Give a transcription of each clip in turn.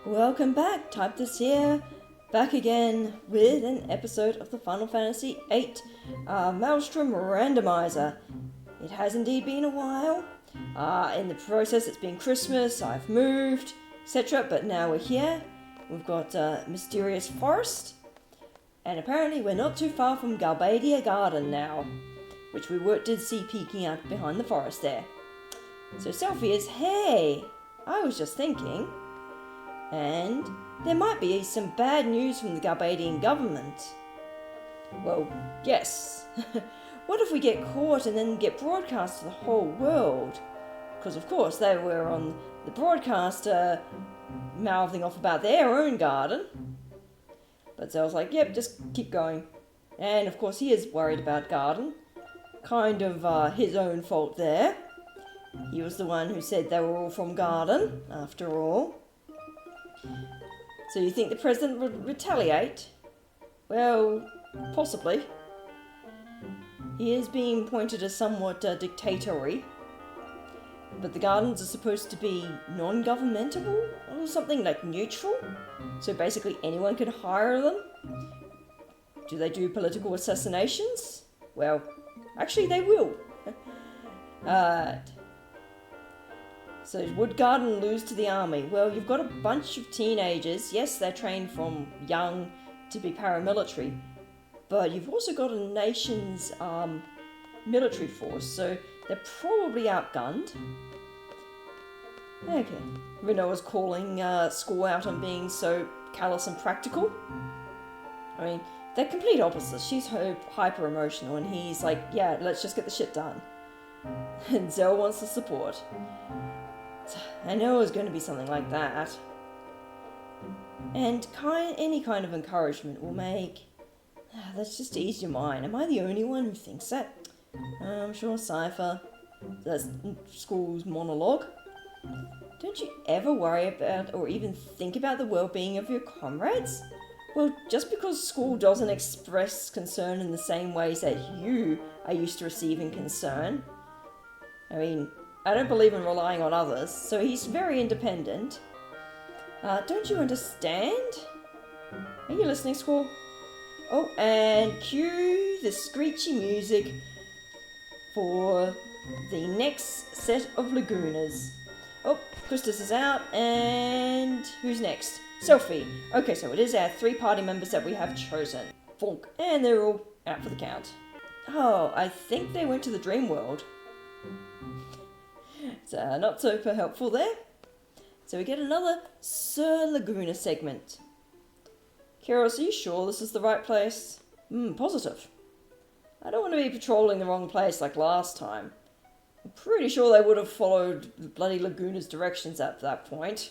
Welcome back, Type This here, back again with an episode of the Final Fantasy VIII Maelstrom Randomizer. It has indeed been a while. In the process, it's been Christmas, I've moved, etc. But now we're here. We've got Mysterious Forest, and apparently we're not too far from Galbadia Garden now, which we did see peeking out behind the forest there. So Selphie is, hey, I was just thinking, and there might be some bad news from the Galbadian government. Well, yes. What if we get caught and then get broadcast to the whole world? Because of course they were on the broadcast mouthing off about their own garden. But Zell's like, yep, just keep going. And of course he is worried about Garden. Kind of his own fault there. He was the one who said they were all from Garden, after all. So you think the president would retaliate? Well, possibly. He is being pointed as somewhat dictatorial. But the gardens are supposed to be non-governmental or something like neutral. So basically anyone can hire them. Do they do political assassinations? Well, actually they will. So would Garden lose to the army? Well, you've got a bunch of teenagers. Yes, they're trained from young to be paramilitary. But you've also got a nation's military force. So they're probably outgunned. Okay. Renoa's calling school out on being so callous and practical. I mean, they're complete opposites. She's hyper emotional and he's like, yeah, let's just get the shit done. And Zell wants the support. I know it was going to be something like that. And any kind of encouragement will make... Let's just ease your mind. Am I the only one who thinks that? I'm sure Cypher. That's school's monologue. Don't you ever worry about or even think about the well-being of your comrades? Well, just because school doesn't express concern in the same ways that you are used to receiving concern. I mean, I don't believe in relying on others, so he's very independent. Don't you understand? Are you listening, school? Oh, and cue the screechy music for the next set of Lagunas. Oh, Christus is out, and who's next? Sophie. Okay, so it is our 3 party members that we have chosen. Fonk. And they're all out for the count. Oh, I think they went to the dream world. So not super helpful there. So we get another Sir Laguna segment. Keros, are you sure this is the right place? Positive. I don't want to be patrolling the wrong place like last time. I'm pretty sure they would have followed bloody Laguna's directions at that point.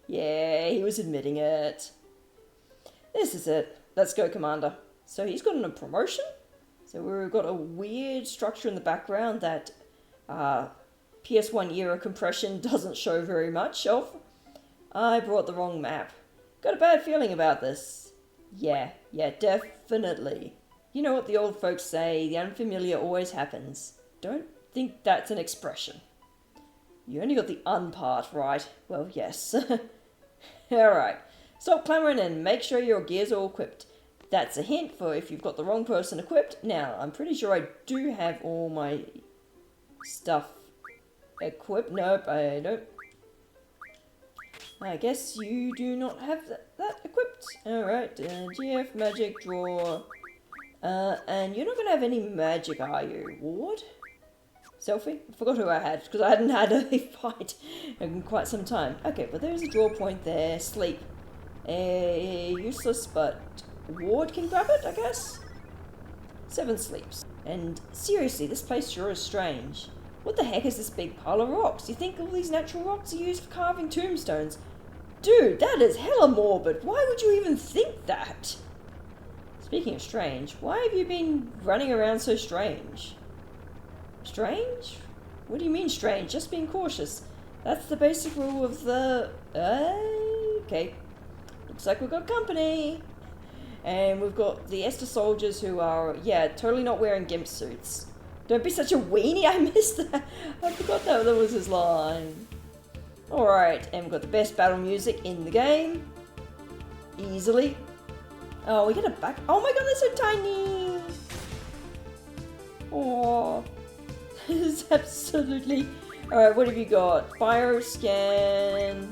Yeah, he was admitting it. This is it. Let's go, Commander. So he's gotten a promotion? So we've got a weird structure in the background that PS1 era compression doesn't show very much of. I brought the wrong map. Got a bad feeling about this. Yeah, definitely. You know what the old folks say, the unfamiliar always happens. Don't think that's an expression. You only got the un part right. Well, yes. Alright. Stop clamoring and make sure your gears are all equipped. That's a hint for if you've got the wrong person equipped. Now, I'm pretty sure I do have all my stuff equipped. Nope, I don't. I guess you do not have that equipped. Alright, GF, magic, draw. And you're not going to have any magic, are you, Ward? Selphie? I forgot who I had, because I hadn't had a fight in quite some time. Okay, but there's a draw point there. Sleep. Useless, but Ward can grab it, I guess? 7 sleeps. And seriously, this place sure is strange. What the heck is this big pile of rocks? You think all these natural rocks are used for carving tombstones? Dude, that is hella morbid. Why would you even think that? Speaking of strange, why have you been running around so strange? Strange? What do you mean strange? Just being cautious. That's the basic rule of the... okay. Looks like we've got company. And we've got the Esther soldiers who are, totally not wearing gimp suits. Don't be such a weenie, I missed that. I forgot that was his line. Alright, and we've got the best battle music in the game. Easily. Oh, we get a back. Oh my god, they're so tiny! Oh, this is absolutely. Alright, what have you got? Bioscan.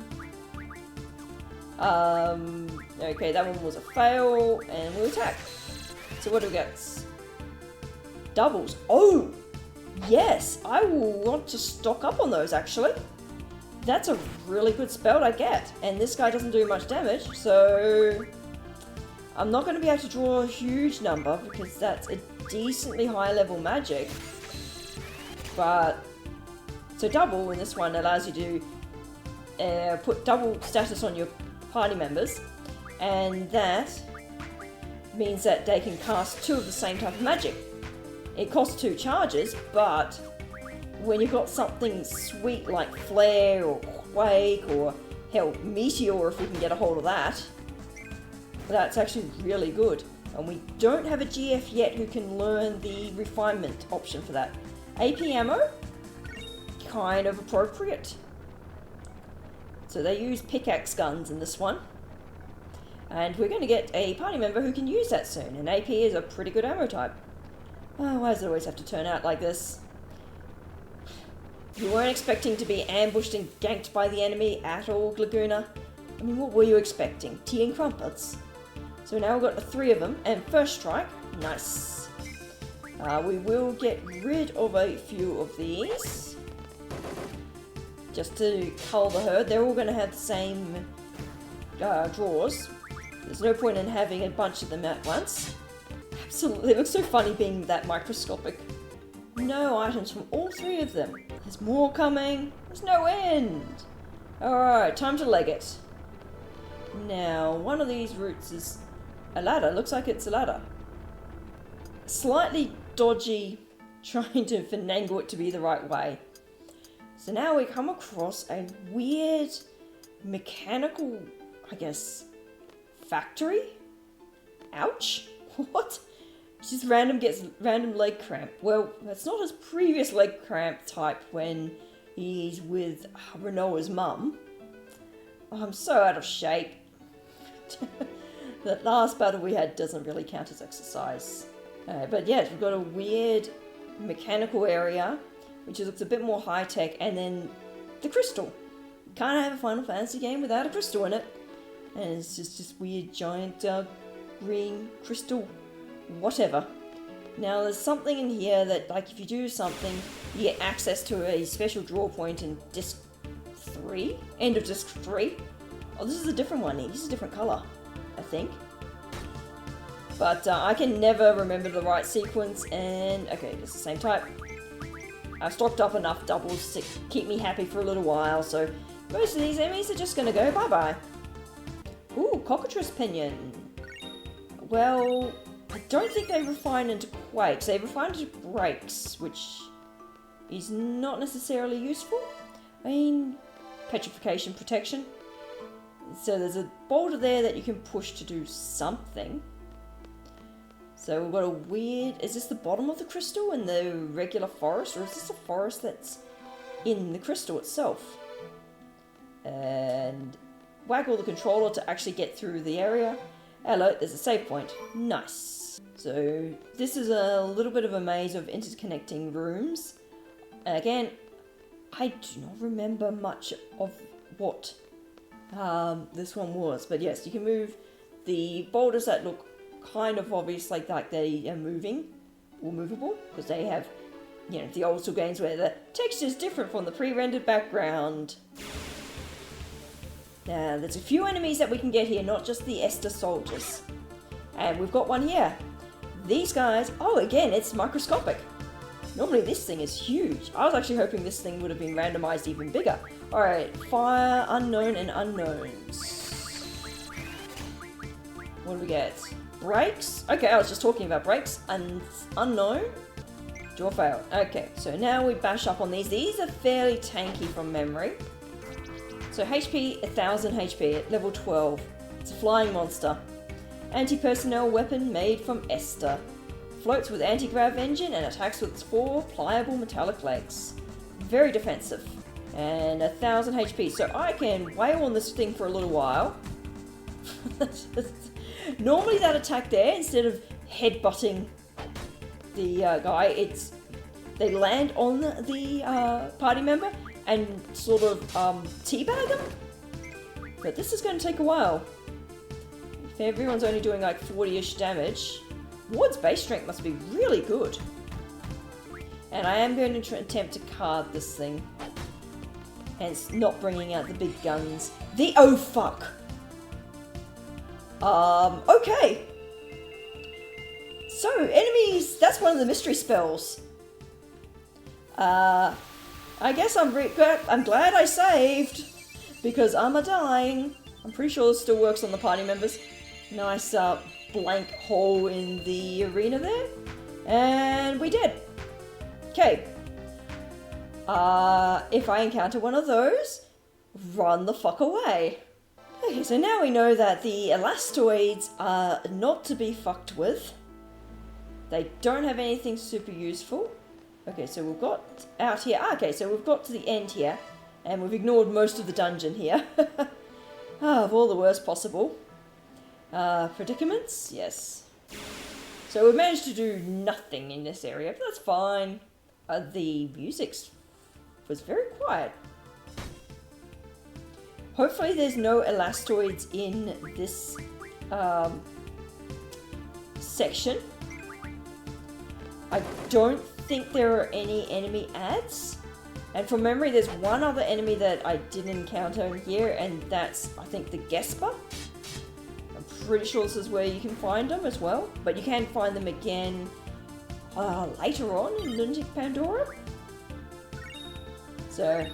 Okay, that one was a fail, and we'll attack. So what do we get? Doubles. Oh! Yes! I will want to stock up on those, actually. That's a really good spell I get. And this guy doesn't do much damage, so... I'm not going to be able to draw a huge number, because that's a decently high level magic. But... So double in this one allows you to put double status on your party members. And that means that they can cast 2 of the same type of magic. It costs 2 charges, but when you've got something sweet like Flare or Quake or hell, Meteor if we can get a hold of that, that's actually really good. And we don't have a GF yet who can learn the refinement option for that. AP ammo, kind of appropriate. So they use pickaxe guns in this one. And we're going to get a party member who can use that soon. And AP is a pretty good ammo type. Oh, why does it always have to turn out like this? You weren't expecting to be ambushed and ganked by the enemy at all, Laguna. I mean, what were you expecting? Tea and crumpets? So now we've got the 3 of them. And first strike. Nice. We will get rid of a few of these. Just to cull the herd. They're all going to have the same draws. There's no point in having a bunch of them at once. Absolutely, it looks so funny being that microscopic. No items from all 3 of them. There's more coming. There's no end. Alright, time to leg it. Now, one of these routes is a ladder. Looks like it's a ladder. Slightly dodgy, trying to finagle it to be the right way. So now we come across a weird mechanical, I guess, factory? Ouch? What? Just gets random leg cramp. Well, that's not his previous leg cramp type when he's with Renoa's mum. Oh, I'm so out of shape. That last battle we had doesn't really count as exercise. But yes, we've got a weird mechanical area, which looks a bit more high-tech, and then the crystal. You can't have a Final Fantasy game without a crystal in it. And it's just this weird giant green crystal whatever. Now there's something in here that, like, if you do something, you get access to a special draw point in disc 3? End of disc 3? Oh, this is a different one. This is a different colour, I think. But I can never remember the right sequence, and okay, it's the same type. I've stocked up enough doubles to keep me happy for a little while, so most of these enemies are just gonna go bye-bye. Ooh, Cockatrice Pinion. Well, I don't think they refine into Quakes. They refine into Breaks, which is not necessarily useful. I mean, Petrification Protection. So there's a boulder there that you can push to do something. So we've got a weird... Is this the bottom of the crystal in the regular forest? Or is this a forest that's in the crystal itself? And waggle the controller to actually get through the area. Hello, there's a save point. Nice. So this is a little bit of a maze of interconnecting rooms. And again, I do not remember much of what this one was. But yes, you can move the boulders that look kind of obvious, like they are moving or movable, because they have, you know, the old school games where the texture is different from the pre-rendered background. Now, there's a few enemies that we can get here, not just the Esther soldiers. And we've got one here. These guys, oh, again, it's microscopic. Normally this thing is huge. I was actually hoping this thing would have been randomized even bigger. Alright, fire, unknown, and unknowns. What do we get? Breaks? Okay, I was just talking about breaks. Unknown? Draw failed. Okay, so now we bash up on these. These are fairly tanky from memory. So HP, 1000 HP at level 12. It's a flying monster. Anti-personnel weapon made from Esther. Floats with anti-grav engine and attacks with its 4 pliable metallic legs. Very defensive. And 1000 HP. So I can wail on this thing for a little while. Normally that attack there, instead of headbutting the guy, they land on the party member and sort of teabag him. But this is going to take a while. If everyone's only doing like 40-ish damage, Ward's base strength must be really good. And I am going to attempt to card this thing. Hence, not bringing out the big guns. Oh fuck! Okay. So, enemies, that's one of the mystery spells. I guess I'm glad I saved, because I'm dying. I'm pretty sure this still works on the party members. Nice, blank hole in the arena there. And we did. Okay. If I encounter one of those, run the fuck away. Okay, so now we know that the elastoids are not to be fucked with. They don't have anything super useful. Okay, so we've got out here. Okay, so we've got to the end here, and we've ignored most of the dungeon here. Of all the worst possible. Predicaments? Yes. So we've managed to do nothing in this area, but that's fine. The music was very quiet. Hopefully there's no elastoids in this section. I don't think there are any enemy ads. And from memory, there's one other enemy that I didn't encounter here, and that's, I think, the Gesper. I'm pretty sure this is where you can find them as well. But you can find them again later on in Lunatic Pandora. So...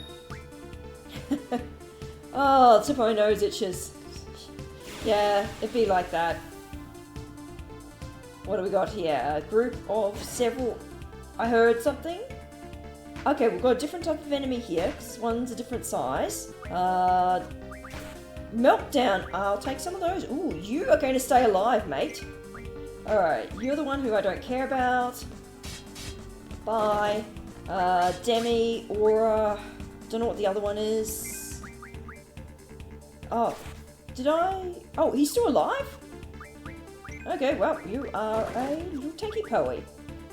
oh, tip of my nose itches. Yeah, it'd be like that. What do we got here? A group of several... I heard something. Okay, we've got a different type of enemy here, because one's a different size. Meltdown. I'll take some of those. Ooh, you are going to stay alive, mate. Alright, you're the one who I don't care about. Bye. Demi, Aura... Don't know what the other one is. Oh, did I... Oh, he's still alive? Okay, well, you are a little tanky poey.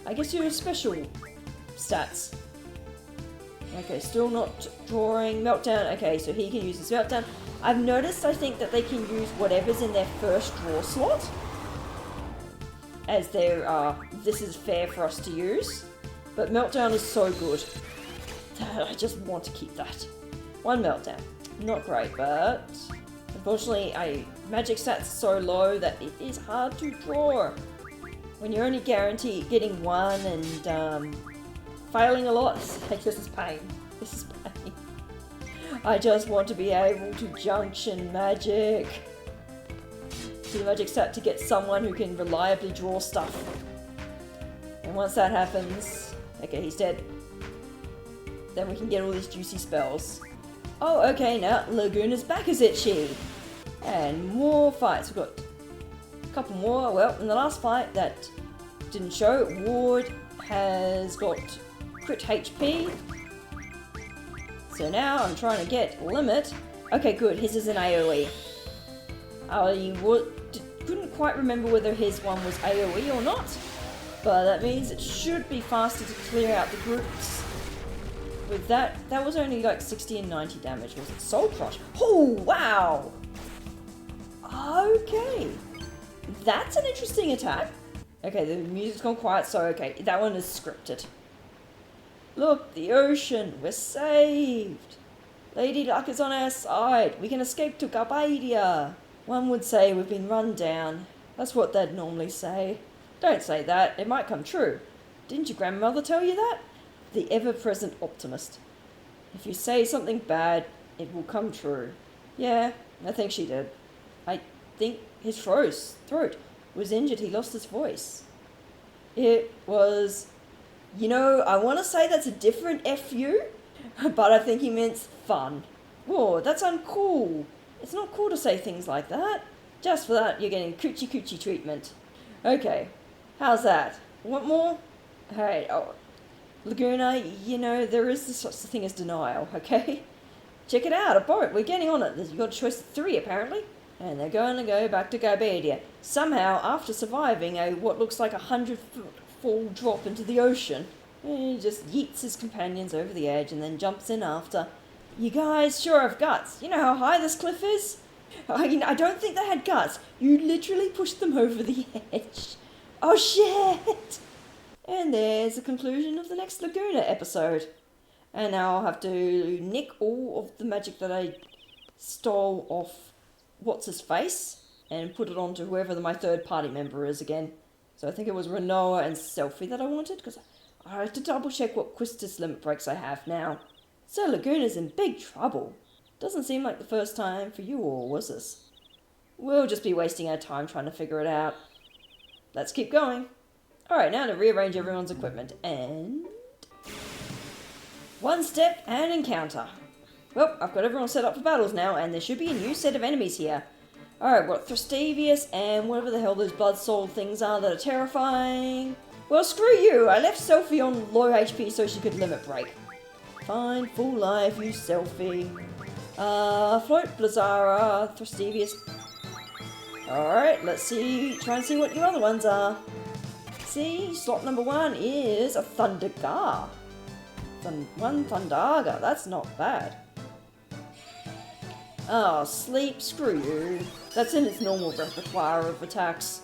I guess you're special stats. Okay, still not drawing. Meltdown. Okay, so he can use his Meltdown. I've noticed, I think, that they can use whatever's in their first draw slot. As their, this is fair for us to use. But Meltdown is so good. I just want to keep that. One Meltdown. Not great, but... Unfortunately, magic stats so low that it is hard to draw. When you're only guaranteed getting one and failing a lot, this is pain. This is pain. I just want to be able to junction magic. To the magic stat to get someone who can reliably draw stuff. And once that happens... Okay, he's dead. Then we can get all these juicy spells. Oh, okay, now Laguna's back is itchy. And more fights. We've got a couple more. Well, in the last fight that didn't show, Ward has got crit HP. So now I'm trying to get limit. Okay, good. His is an AoE. I couldn't quite remember whether his one was AoE or not. But that means it should be faster to clear out the groups. With that was only like 60 and 90 damage, was it? Soul Crush. Oh, wow! Okay. That's an interesting attack. Okay, the music's gone quiet, so okay, that one is scripted. Look, the ocean, we're saved. Lady Luck is on our side. We can escape to Galbadia. One would say we've been run down. That's what they'd normally say. Don't say that, it might come true. Didn't your grandmother tell you that? The ever-present optimist. If you say something bad, it will come true. Yeah, I think she did. I think his throat was injured. He lost his voice. It was... You know, I want to say that's a different FU, but I think he meant fun. Whoa, that's uncool. It's not cool to say things like that. Just for that, you're getting coochie treatment. Okay, how's that? Want more? Hey, oh... Laguna, you know, there is such a thing as denial, okay? Check it out, a boat, we're getting on it. You've got a choice of 3, apparently. And they're going to go back to Galbadia. Somehow, after surviving what looks like 100-foot fall drop into the ocean, he just yeets his companions over the edge and then jumps in after. You guys sure have guts. You know how high this cliff is? I don't think they had guts. You literally pushed them over the edge. Oh shit! And there's the conclusion of the next Laguna episode. And now I'll have to nick all of the magic that I stole off what's-his-face and put it onto whoever my third party member is again. So I think it was Renoa and Selfie that I wanted, because I had to double check what Quistis limit breaks I have now. So Laguna's in big trouble. Doesn't seem like the first time for you all, was this? We'll just be wasting our time trying to figure it out. Let's keep going. Alright, now to rearrange everyone's equipment, and... one step and encounter. Well, I've got everyone set up for battles now, and there should be a new set of enemies here. Alright, we've got Thrastavius and whatever the hell those blood soul things are that are terrifying. Well, screw you! I left Selfie on low HP so she could limit break. Fine, full life, you Selfie. Float, Blazara, Thrastavius. Alright, let's see, try and see what your other ones are. See, slot number 1 is a Thundergar. One Thundaga, that's not bad. Oh, sleep, screw you. That's in its normal repertoire of attacks.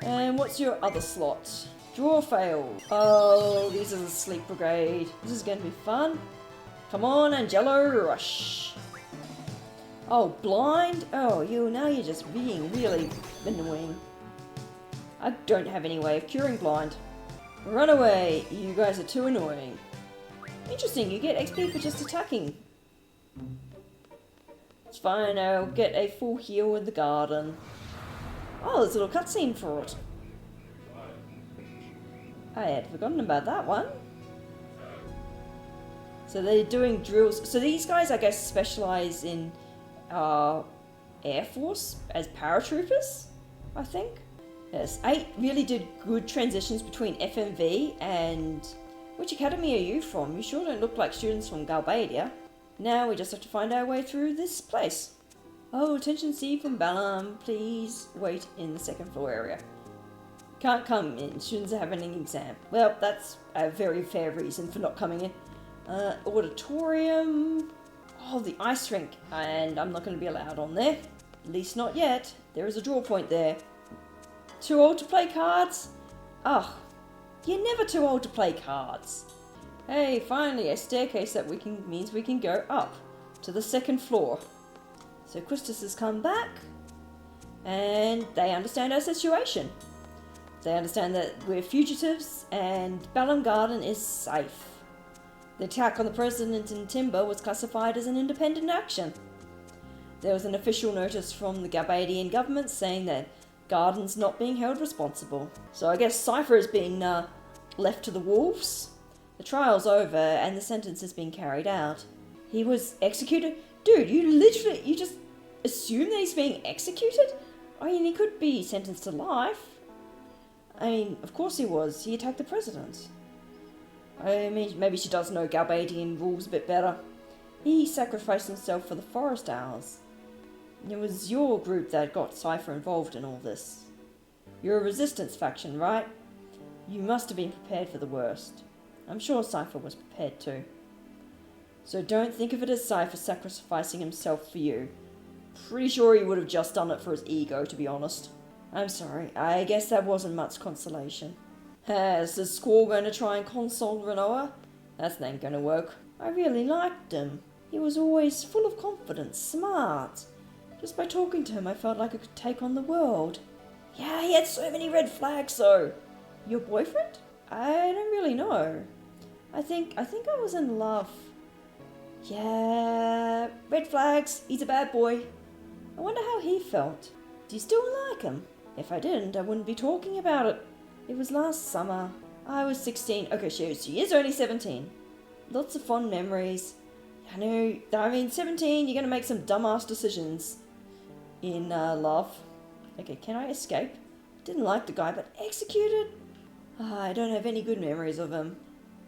And what's your other slot? Draw failed. Oh, these are the sleep brigade. This is going to be fun. Come on, Angelo Rush. Oh, blind? Oh, now you're just being really annoying. I don't have any way of curing blind. Run away, you guys are too annoying. Interesting, you get XP for just attacking. It's fine, I'll get a full heal in the garden. Oh, there's a little cutscene for it. I had forgotten about that one. So they're doing drills. So these guys, I guess, specialize in Air Force as paratroopers, I think. Yes, 8 really did good transitions between FMV and... Which academy are you from? You sure don't look like students from Galbadia. Now we just have to find our way through this place. Oh, attention C from Balam. Please wait in the second floor area. Can't come in. Students are having an exam. Well, that's a very fair reason for not coming in. Auditorium. Oh, the ice rink. And I'm not going to be allowed on there. At least not yet. There is a draw point there. Too old to play cards? Ugh. You're never too old to play cards. Hey, finally a staircase that means we can go up to the second floor. So Quistis has come back, and they understand our situation. They understand that we're fugitives, and Galbadia Garden is safe. The attack on the President in Timber was classified as an independent action. There was an official notice from the Galbadian government saying that Garden's not being held responsible. So I guess Cypher has been left to the wolves. The trial's over and the sentence has been carried out. He was executed? Dude, you just assume that he's being executed? I mean, he could be sentenced to life. I mean, of course he was. He attacked the president. I mean, maybe she does know Galbadian rules a bit better. He sacrificed himself for the Forest Owls. It was your group that got Cypher involved in all this. You're a resistance faction, right? You must have been prepared for the worst. I'm sure Cypher was prepared too. So don't think of it as Cypher sacrificing himself for you. Pretty sure he would have just done it for his ego, to be honest. I'm sorry, I guess that wasn't much consolation. Is the Squall going to try and console Renoa? That ain't going to work. I really liked him. He was always full of confidence, smart. Just by talking to him, I felt like I could take on the world. Yeah, he had so many red flags, though. Your boyfriend? I don't really know. I think I was in love. Yeah, red flags. He's a bad boy. I wonder how he felt. Do you still like him? If I didn't, I wouldn't be talking about it. It was last summer. I was 16. Okay, she is only 17. Lots of fond memories. I know. I mean, 17, you're going to make some dumbass decisions in love. Okay, can I escape? Didn't like the guy, but executed? I don't have any good memories of him.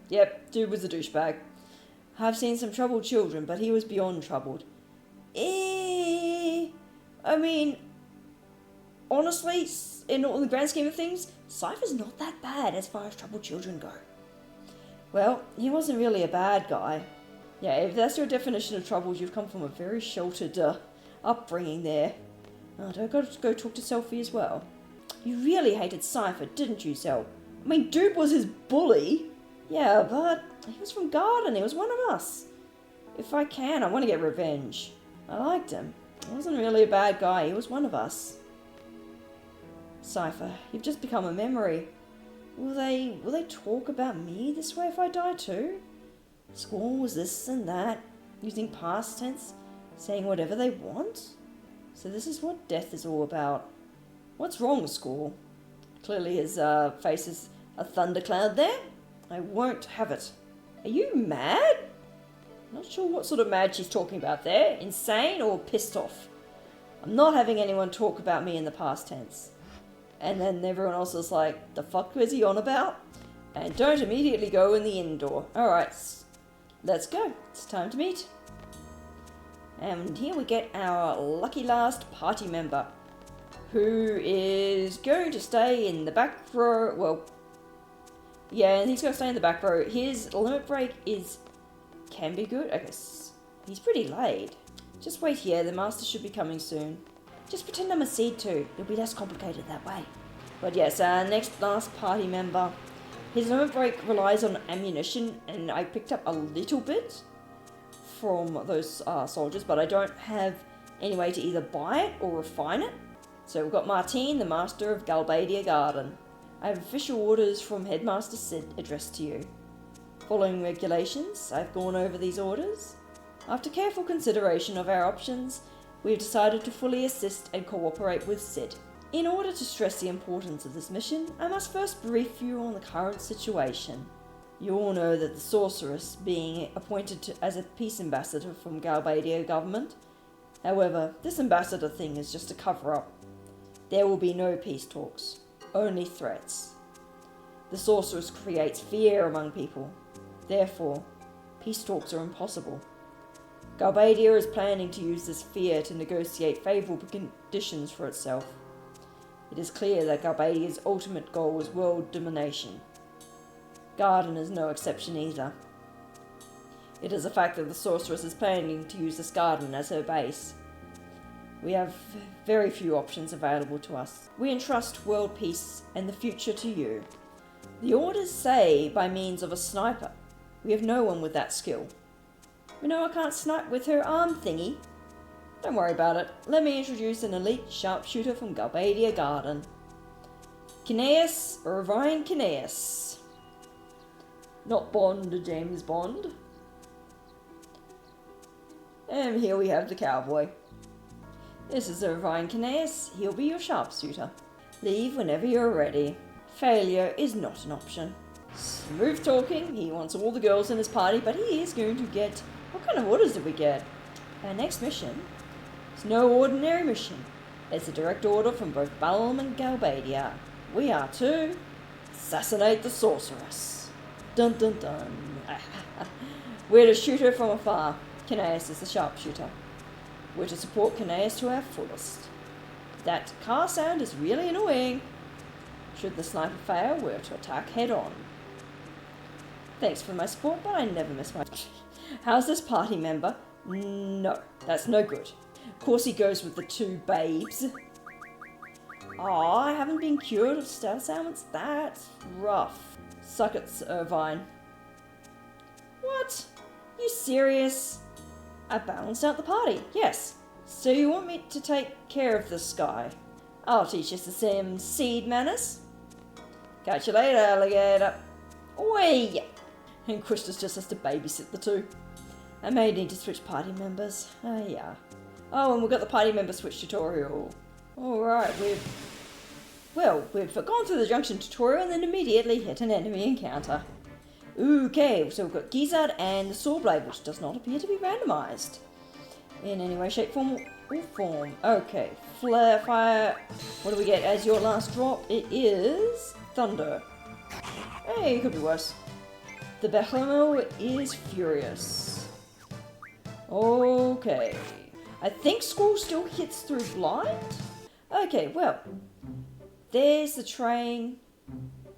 Yep, dude was a douchebag. I've seen some troubled children, but he was beyond troubled. I mean, honestly, in the grand scheme of things, Cypher's not that bad as far as troubled children go. Well, he wasn't really a bad guy. Yeah, if that's your definition of troubled, you've come from a very sheltered upbringing there. Oh, do I got to go talk to Selphie as well? You really hated Cypher, didn't you, Sel? I mean, dude was his bully. Yeah, but he was from Garden, he was one of us. If I can, I want to get revenge. I liked him. He wasn't really a bad guy, he was one of us. Cypher, you've just become a memory. Will they talk about me this way if I die too? School was this and that, using past tense, saying whatever they want? So this is what death is all about. What's wrong with school? Clearly his face is a thundercloud there. I won't have it. Are you mad? Not sure what sort of mad she's talking about there. Insane or pissed off? I'm not having anyone talk about me in the past tense. And then everyone else is like, the fuck was he on about? And don't immediately go in the indoor. Alright, let's go. It's time to meet. And here we get our lucky last party member, who is going to stay in the back row. Well, yeah, and he's going to stay in the back row. His limit break can be good. Okay, he's pretty laid. Just wait here, the master should be coming soon. Just pretend I'm a seed too. It'll be less complicated that way. But yes, next last party member. His limit break relies on ammunition, and I picked up a little bit from those soldiers, but I don't have any way to either buy it or refine it. So we've got Martine, the master of Galbadia Garden. I have official orders from Headmaster Sid addressed to you. Following regulations, I've gone over these orders. After careful consideration of our options, we have decided to fully assist and cooperate with Sid. In order to stress the importance of this mission, I must first brief you on the current situation. You all know that the sorceress being appointed as a peace ambassador from Galbadia government. However, this ambassador thing is just a cover-up. There will be no peace talks, only threats. The sorceress creates fear among people. Therefore, peace talks are impossible. Galbadia is planning to use this fear to negotiate favourable conditions for itself. It is clear that Galbadia's ultimate goal is world domination. Garden is no exception either. It is a fact that the sorceress is planning to use this garden as her base. We have very few options available to us. We entrust world peace and the future to you. The orders say by means of a sniper. We have no one with that skill. We know I can't snipe with her arm thingy. Don't worry about it. Let me introduce an elite sharpshooter from Galbadia Garden. Kineas Irvine Kineas. Not Bond, James Bond. And here we have the cowboy. This is Irvine Kineas. He'll be your sharpshooter. Leave whenever you're ready. Failure is not an option. Smooth talking. He wants all the girls in his party, but he is going to get... What kind of orders did we get? Our next mission is no ordinary mission. It's a direct order from both Balm and Galbadia. We are to assassinate the sorceress. Dun dun dun. We're to shoot her from afar. Kineas is the sharpshooter. We're to support Kineas to our fullest. That car sound is really annoying. Should the sniper fail, we're to attack head on. Thanks for my support, but I never miss my... How's this party member? No, that's no good. Of course he goes with the two babes. Aw, I haven't been cured of status ailments. That's rough. Suck it, Irvine. What? You serious? I balanced out the party, yes. So you want me to take care of this guy? I'll teach you some seed manners. Catch you later, alligator. Oi! And Quistis just has to babysit the two. I may need to switch party members. Yeah. Oh, and we've got the party member switch tutorial. Alright, we've gone through the junction tutorial and then immediately hit an enemy encounter. Okay, so we've got Gizzard and the Sawblade, which does not appear to be randomised in any way, shape, form, or form. Okay, flare, fire. What do we get as your last drop? It is Thunder. Hey, it could be worse. The Behemoth is furious. Okay. I think Squall still hits through blind? Okay, well. There's the train,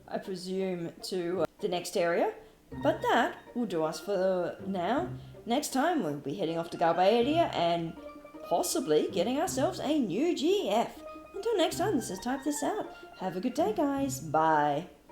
I presume, to the next area. But that will do us for now. Next time we'll be heading off to Galbadia and possibly getting ourselves a new GF. Until next time, this is Type This Out. Have a good day, guys. Bye.